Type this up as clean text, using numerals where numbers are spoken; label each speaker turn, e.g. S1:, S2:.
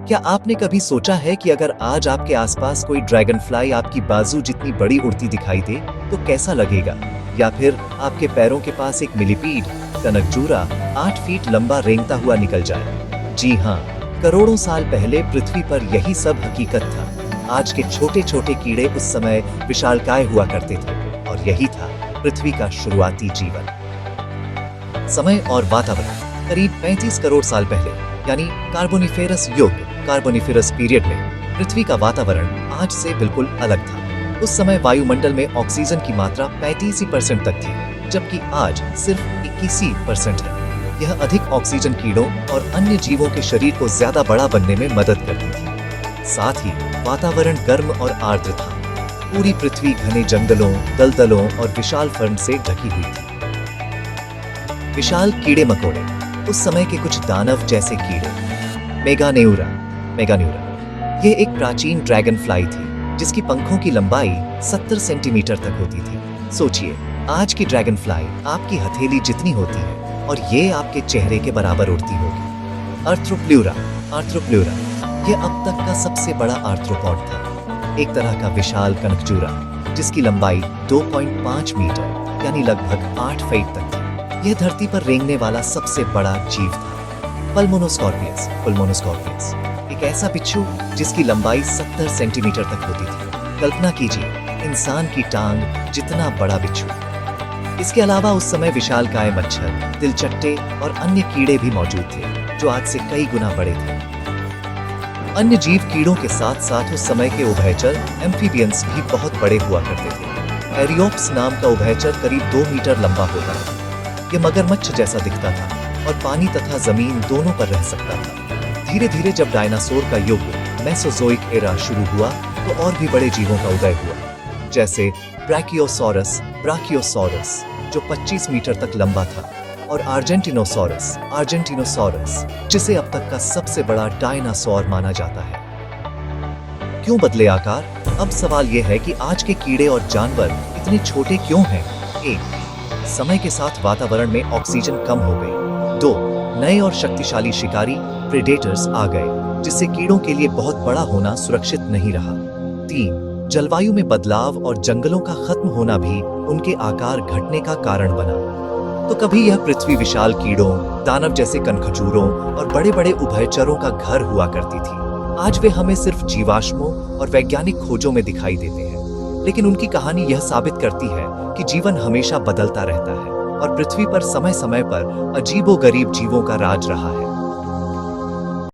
S1: क्या आपने कभी सोचा है कि अगर आज आपके आसपास कोई ड्रैगन फ्लाई आपकी बाजू जितनी बड़ी उड़ती दिखाई दे तो कैसा लगेगा? या फिर आपके पैरों के पास एक मिलीपीड कनकजूरा 8 फीट लंबा रेंगता हुआ निकल जाए? जी हाँ, करोड़ों साल पहले पृथ्वी पर यही सब हकीकत था। आज के छोटे छोटे कीड़े उस समय विशालकाय हुआ करते थे और यही था पृथ्वी का शुरुआती जीवन। समय और वातावरण करीब 35 करोड़ साल पहले यानी कार्बोनिफेरस युग कार्बोनिफेरस पीरियड में पृथ्वी का वातावरण आज से बिल्कुल अलग था। उस समय वायुमंडल में ऑक्सीजन की मात्रा 35% तक थी, जबकि आज सिर्फ 21% है। यह अधिक ऑक्सीजन कीड़ों और अन्य जीवों के शरीर को ज्यादा बड़ा बनने में मदद करती थी। साथ ही वातावरण गर्म और आर्द्र था। पूरी पृथ्वी घने जंगलों, दलदलों और विशाल फर्न से ढकी हुई थी। विशाल कीड़े मकोड़े उस समय के कुछ दानव जैसे कीड़े। मेगानेउरा ये एक प्राचीन ड्रैगन फ्लाई थी जिसकी पंखों की लंबाई 70 सेंटीमीटर तक होती थी। सोचिए, आज की ड्रैगन फ्लाई आपकी हथेली जितनी होती है और ये आपके चेहरे के बराबर उड़ती होगी। आर्थ्रोप्ल्यूरा ये अब तक का सबसे बड़ा आर्थ्रोपॉड था, एक तरह का विशाल कनकजूरा जिसकी लंबाई 2.5 मीटर यानी लगभग 8 फीट तक थी। यह धरती पर रेंगने वाला सबसे बड़ा जीव था। पुल्मोनोस्कॉर्पियस एक ऐसा बिच्छू जिसकी लंबाई 70 सेंटीमीटर तक होती थी। कल्पना कीजिए, इंसान की टांग जितना बड़ा बिच्छू। इसके अलावा उस समय विशालकाय मच्छर, तिलचट्टे और अन्य कीड़े भी मौजूद थे जो आज से कई गुना बड़े थे। अन्य जीव कीड़ों के साथ साथ उस समय के उभयचर एम्फीबियंस भी बहुत बड़े हुआ करते थे। एरियोप्स नाम का उभयचर करीब 2 मीटर लंबा होता था। यह मगरमच्छ जैसा दिखता था और पानी तथा जमीन दोनों पर रह सकता था। धीरे धीरे जब डायनासोर का युग मेसोजोइक एरा शुरू हुआ तो और भी बड़े जीवों का उदय हुआ, जैसे ब्राकियोसॉरस जो 25 मीटर तक लंबा था, और आर्जेंटिनोसॉरस जिसे अब तक का सबसे बड़ा डायनासोर माना जाता है। क्यों बदले आकार? अब सवाल यह है कि आज के कीड़े और जानवर इतने छोटे क्यों हैं? 1. समय के साथ वातावरण में ऑक्सीजन कम हो गई। 2. नए और शक्तिशाली शिकारी प्रेडेटर्स आ गए, जिससे कीड़ों के लिए बहुत बड़ा होना सुरक्षित नहीं रहा। 3. जलवायु में बदलाव और जंगलों का खत्म होना भी उनके आकार घटने का कारण बना। तो कभी यह पृथ्वी विशाल कीड़ों, दानव जैसे कनखजूरों और बड़े बड़े उभयचरों का घर हुआ करती थी। आज वे हमें सिर्फ जीवाश्मों और वैज्ञानिक खोजों में दिखाई देते हैं, लेकिन उनकी कहानी यह साबित करती है कि जीवन हमेशा बदलता रहता है और पृथ्वी पर समय समय पर अजीबोगरीब जीवों का राज रहा है।